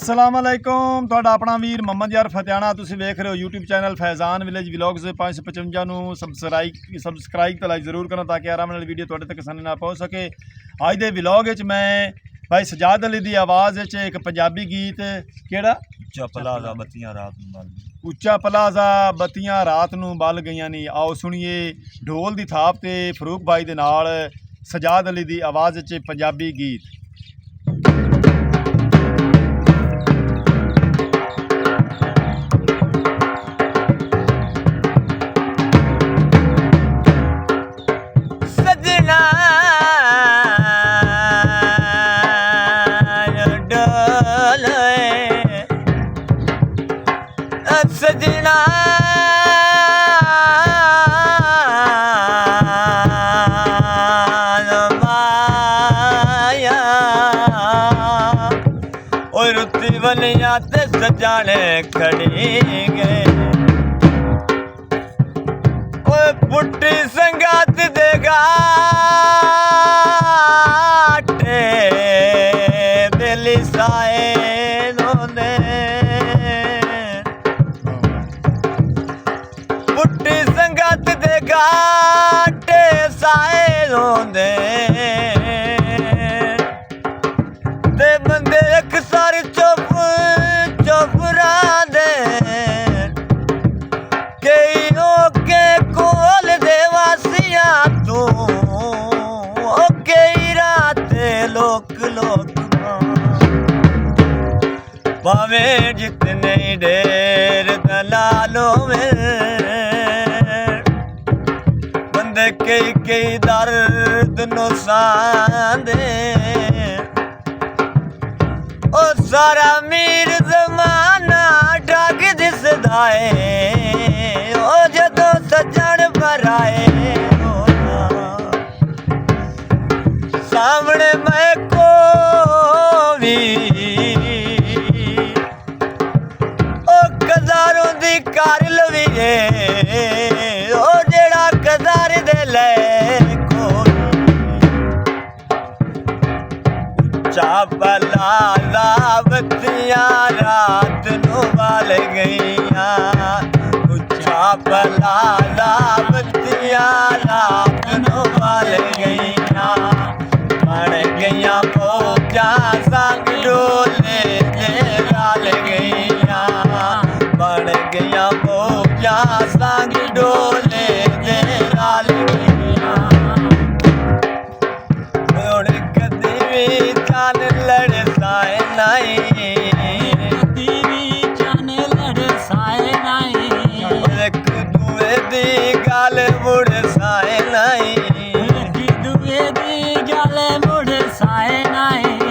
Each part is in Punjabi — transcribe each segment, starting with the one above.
असलामुअलैकुम ਤੁਹਾਡਾ ਆਪਣਾ ਵੀਰ ਮੁਹੰਮਦ ਯਾਰ ਫਤਿਆਣਾ ਤੁਸੀਂ ਵੇਖ ਰਹੇ ਹੋ YouTube ਚੈਨਲ ਫੈਜ਼ਾਨ ਵਿਲੇਜ ਵਲੌਗਸ 555 ਨੂੰ ਸਬਸਕ੍ਰਾਈਬ ਤੇ ਲਾਈਕ ਜ਼ਰੂਰ ਕਰਨਾ ਤਾਂ ਕਿ ਆਰਾਮ ਨਾਲ ਵੀਡੀਓ ਤੁਹਾਡੇ ਤੱਕ ਆਸਾਨੀ ਨਾਲ ਪਹੁੰਚ ਸਕੇ। ਅੱਜ ਦੇ ਵਲੌਗ ਵਿੱਚ ਮੈਂ ਭਾਈ ਸਜਾਦ ਅਲੀ ਦੀ ਆਵਾਜ਼ ਵਿੱਚ ਇੱਕ ਪੰਜਾਬੀ ਗੀਤ ਕਿਹੜਾ ਉੱਚਾ ਪਲਾਜ਼ਾ ਬੱਤੀਆਂ ਰਾਤ ਨੂੰ ਬਲ ਉੱਚਾ ਪਲਾਜ਼ਾ ਬੱਤੀਆਂ ਰਾਤ ਨੂੰ ਬਲ ਗਈਆਂ ਨਹੀਂ। ਆਓ ਸੁਣੀਏ ਢੋਲ ਦੀ ਥਾਪ ਤੇ ਫਰੂਕ ਭਾਈ ਦੇ ਨਾਲ ਸਜਾਦ ਅਲੀ ਦੀ ਆਵਾਜ਼ ਵਿੱਚ ਪੰਜਾਬੀ ਗੀਤ। सजना माया और रुती बनिया ते सजाने खड़ी गए पुट्टी संगात देगा दिली साए पुट्टी संगत दे घाटे साए रोंदे ते बंदे एक सारी चुप चुप रांदे कई ओके कोल दे वासिया तू ओ कई राते लोक लोक भावे जितने ढेर दलालों में बंदे कई कई दर्द नुसांदे ओ सारा मीर जमाना ढक दिसदा है ओ जदों सजण पर आए सामने मैं को भी कदारों दी कर लवीए ओ जेड़ा कदार दे ले उच्चा पलाज़ा बत्तियां रात नू बल गईयां उच्चा पलाज़ा बत्तियां रात नू बल गईयां बन गईयां भोजा संग डोले ते रल गईयां बन गईयां भोजा संग डोले दे रल गईयां हुण कदी भी जान लड़ साए नहीं कदी भी जान लड़ साए नहीं एक दूए दी गल मुड़ साए नहीं एक दूए दी गल मुड़ साए नहीं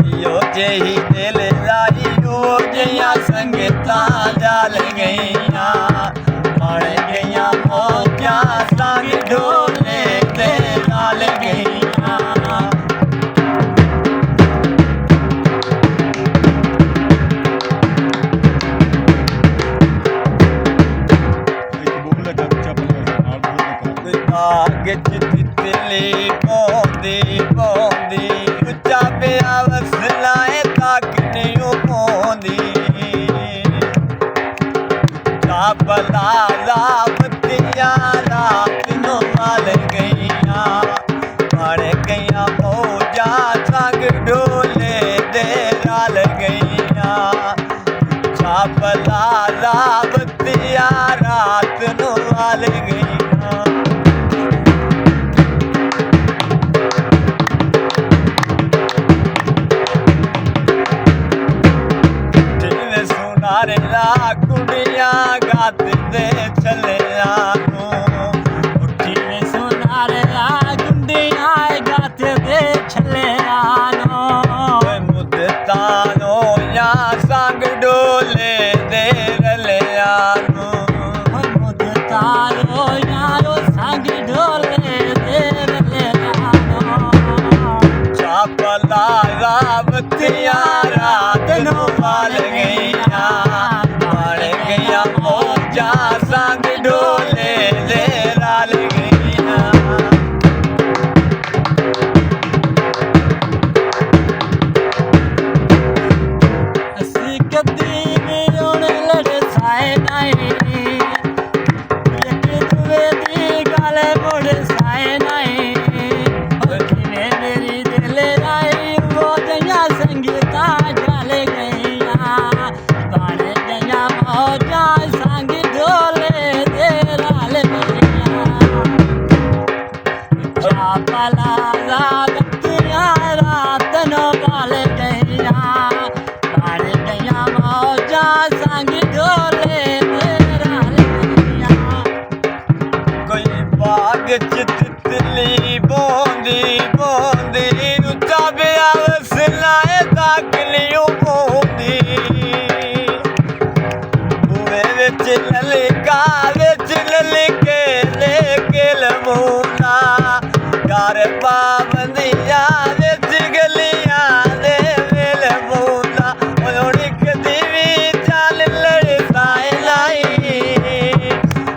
जियो जेही दिल लाई ओ जइया संगतां जल गईयां बन गईयां भोजा संग डोले ते रल गईयां बाग च तितली पौंदी पौंदी उच्चा पिया वसलाए तक नहीं पौंदी पलाज़ा बत्तियां रात नू बल गईयां बन गईयां भोजा संग डोले दे रल गईयां पलाज़ा बत्तियां रात नू बल गईयां सुनारे ला कुड़ियां गात दे चले आनू उठी में सुनारे ला कुड़ियां गात दे चले आनू मुद्दतानो या संग डोले दे रले आनू मुद्दतानो यारो संग डोले दे रले आनू पलाज़ा बत्तियां रात नू बल गईयां बन गईयां भोजा संग डोले दे रल गईयां ਤੱਕ ਲਿਓ ਮੋਦੀ ਬੂਹੇ ਵਿੱਚ ਲਲਕਾ ਵਿੱਚ ਲਲਕੇ ਲੈ ਕੇ ਲਮੂਨਾ ਘਰ ਪਾਬੰਦੀਆਂ ਵਿੱਚ ਗਲੀਆਂ ਦੇ ਵੇਲ ਮੂਨਾ ਹੁਣ ਇੱਕ ਦੀਵੀ ਚੱਲ ਲੜੇ ਸਾਏ ਲਾਈ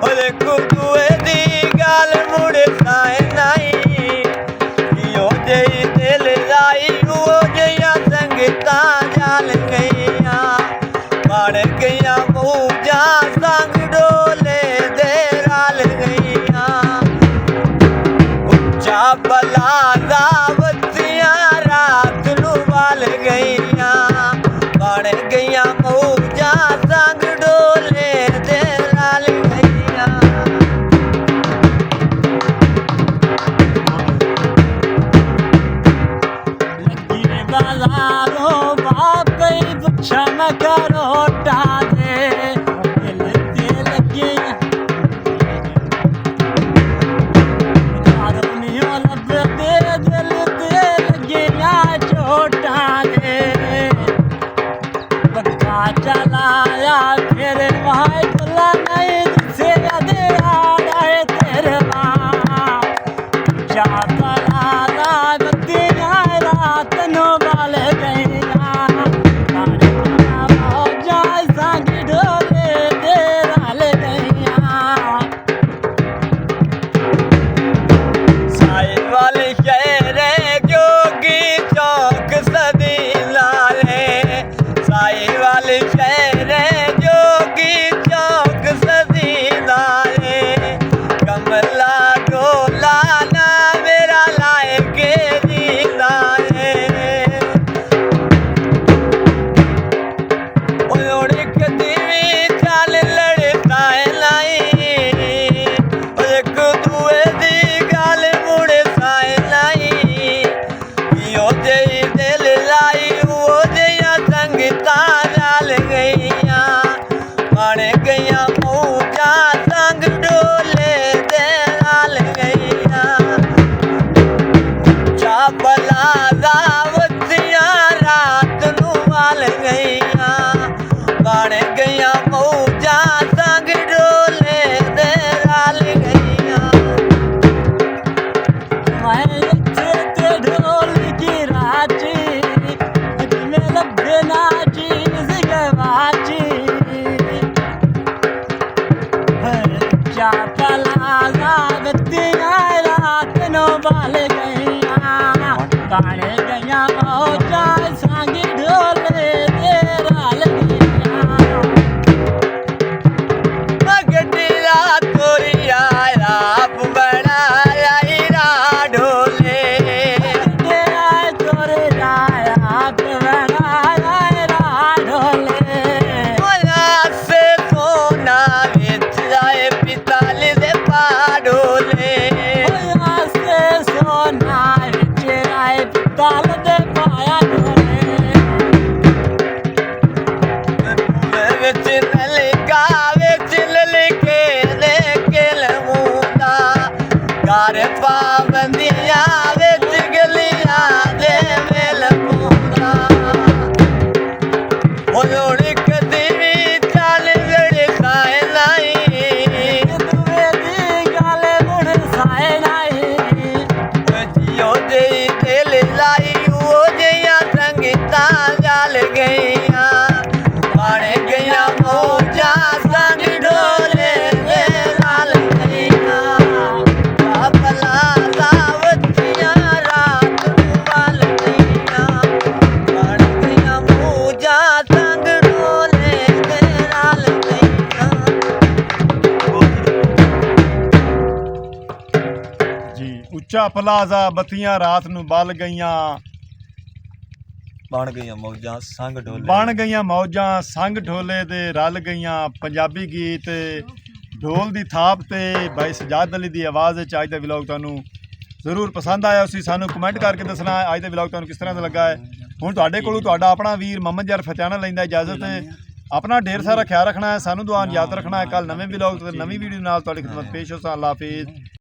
ਉਹਦੇ ਕੁਦੂਏ ਦੀ ਗੱਲ ਮੁੜੇ ਸਾਏ ਨਹੀਂ ਕਿਉਂ ਜਈ ਦਿਲ ਲਾਈ ਉਹ ਜਿਹੀਆਂ ਸੰਗਤਾਂ ਚੱਲ ਗਈਆਂ ਬਣ ਗਈਆਂ ਮੂਜਾਂ ਸੰਗ ਡੋਲੇ ਦੇ ਰਲ ਗਈਆਂ ਉੱਚਾ ਬਲਾ ਦਾ ਬੱਤੀਆਂ ਰਾਤ ਨੂੰ ਵੱਲ ਗਈਆਂ ਬਣ ਗਈਆਂ ਮੂਜਾਂ ਸੰਗ ਡੋਲੇ ਦੇ ਰਲ ਗਈਆਂ ਲੱਗੀ ਬਾਜ਼ਾਰੋਂ ਬਾਬਈ ਪੁੱਛਾ ਮੈਂ ਕਰੋਟਾ ਦੇ ਦਿਲ ਤੇ ਲੱਗੇ ਯਾਰ ਨਹੀਂ ਲੱਭਦੇ ਦਿਲ ਤੇ ਲੱਗੇ ਛੋਟਾ ਦੇ ਪੱਕਾ ਚਲਾਇਆ ਤੇਰੇ ਭਾਈ ਬੁਲਾ ਨਹੀਂ ਦਿਸੇ ਦੇ ਆੜੇ ਤੇਰੇ ਮਾਂ ਚਾਪਲਾ ਦਾ ਬੱਤੀਆਂ ਰਾਤ ਨੂੰ ਬਾਲ ਗਈਆਂ ਕਾਣੇ ਹੋ ਜਾਏ ਸੰਗ ਡੋਲੇ ਦੇ ਰਲ ਗਈਆਂ ਸਾਈ ਵਾਲੇ ਸ਼ਹਿਰੇ ਜੋਗੀ ਚੌਕ ਸਦੀ ਲਾਲੇ ਸਾਈ ਵਾਲੇ ਸ਼ਹਿਰੇ ਜੋਗੀ ਚੌਕ ਸਦੀ ਲਾਲੇ ਕਮਲਾ ਡੋਲਾ ਨਾ ਮੇਰਾ ਲਾਏ ਕੇ ਦੀ ਲਾਏ ਉਹ ਇੱਕ ਦੀਵੀ ਚੱਲ ਲੜੇ ਸਾਏ ਲਾਈ ਉਹ ਇੱਕ ਦੂਏ ਦੀ ਗੱਲ ਮੁੜੇ ਸਾਏ ਲਾਈ ਕਿਉਂ ਜਈ ਦਿਲ ਲਾਈ ਉਹ ਜਿਹੀਆਂ ਸੰਗਤਾਂ ਚੱਲ ਗਈਆਂ ਬਣ ਗਈਆਂ ਮੂਜਾਂ ਸੰਗ ਡੋਲੇ ਦੇ ਰਲ ਗਈਆਂ ਚਾਬਲਾ ਦਾ ਬੱਤੀਆਂ ਰਾਤ ਨੂੰ ਵੱਲ ਗਈਆਂ ਬਣ ਗਈਆਂ ਮੂਜਾਂ ਸੰਗ ਡੋਲੇ ਦੇ ਰਲ ਗਈਆਂ ਮੈਂ ਇੱਥੇ ਤੇ ਢੋਲ ਕੀ ਰਾਜੀ ਜਿਵੇਂ ਲੱਭੇ ਨਾ ਚੀਜ਼ ਗਵਾਚੀ ਚਾਪਲਾ ਦਾ ਬੱਤੀਆਂ ਰਾਤ ਨੂੰ ਬਾਲ ਗਈਆਂ ਕਾਣੇ ਗਈਆਂ ਮੌਜਾਂ ਸੰਗ ਢੋਲੇ ਦੇ ਰਲ ਗਈਆਂ ਗੱਡੀ ਦਾ ਤੋਰੀਆ ਆਪ ਬਣਾਇਆ ਹੀਰਾ ਢੋਲੇ ਦੇ ਆਏ ਤੋਰੇ ਜਾਇਆ ਬਣਾ ਢੋਲੇ ਹੋਇਆ ਸੇ ਸੋਨਾ ਵਿੱਚ ਆਏ ਪਿਤਲ ਦੇ ਪਾ ਢੋਲੇ ਹੋਇਆ ਸੇ ਸੋਨਾ ਵਿੱਚ ਆਏ ਪਿੱਤਲ ਦੇ ਪਾਇਆ ਢੋਲੇ ਵਿੱਚ ਲਲਕਾ ਵਿੱਚ ਲਲਕੇ ਦੇ ਕੇ ਲਮੂਦਾ ਘਰ ਪਾਬੰਦੀਆਂ ਵਿੱਚ ਗਲੀਆਂ ਦੇ ਵੇਲ ਮੂਦਾ ਹੁਣ ਇੱਕ ਦੀਵੀ ਚੱਲ ਲੜੇ ਸਾਏ ਲਾਈ ਦੂਏ ਦੀ ਗੱਲ ਮੁੜ ਸਾਏ ਨਹੀਂ ਜਿਉ ਜਈ ਦਿਲ ਲਾਈ ਉਹ ਜਿਹੀਆਂ ਸੰਗਤਾਂ ਚੱਲ ਗਈਆਂ ਬਣ ਗਈਆਂ ਮੌਜਾਂ ਸੰਗ ਡੋਲੇ ਦੇ ਰਲ ਗਈਆਂ ਬਾਬਲਾ ਦਾ ਬੱਤੀਆਂ ਰਾਤ ਨੂੰ ਵੱਲ ਗਈਆਂ ਬਣ ਗਈਆਂ ਮੌਜਾਂ ਸੰਗ ਡੋਲੇ ਦੇ ਰਲ ਗਈਆਂ ਜੀ ਉੱਚਾ ਪਲਾਜ਼ਾ ਬੱਤੀਆਂ ਰਾਤ ਨੂੰ ਬਲ ਗਈਆਂ ਬਣ ਗਈਆਂ ਮੌਜਾਂ ਸੰਗ ਢੋਲੇ ਬਣ ਗਈਆਂ ਮੌਜਾਂ ਸੰਗ ਢੋਲੇ ਦੇ ਰਲ ਗਈਆਂ ਪੰਜਾਬੀ ਗੀਤ ਢੋਲ ਦੀ ਥਾਪ ਤੇ ਭਾਈ ਸਜਾਦ ਅਲੀ ਦੀ ਆਵਾਜ਼ ਵਿੱਚ ਅੱਜ ਦਾ ਵਲੌਗ ਤੁਹਾਨੂੰ ਜ਼ਰੂਰ ਪਸੰਦ ਆਇਆ ਸੀ ਸਾਨੂੰ ਕਮੈਂਟ ਕਰਕੇ ਦੱਸਣਾ ਅੱਜ ਦਾ ਵਲੌਗ ਤੁਹਾਨੂੰ ਕਿਸ ਤਰ੍ਹਾਂ ਦਾ ਲੱਗਾ ਹੈ ਹੁਣ ਤੁਹਾਡੇ ਕੋਲੋਂ ਤੁਹਾਡਾ ਆਪਣਾ ਵੀਰ ਮੁਹੰਮਦ ਯਾਰ ਫਤਿਆਣਾ ਲੈਂਦਾ ਇਜਾਜ਼ਤ ਹੈ अपना ढेर सारा ख्याल रखना है, सानू दुआ याद रखना है। कल नवे व्लॉग नवी वीडियो नाल तुहाडी खिदमत पेश हो। अल्लाह हाफिज़।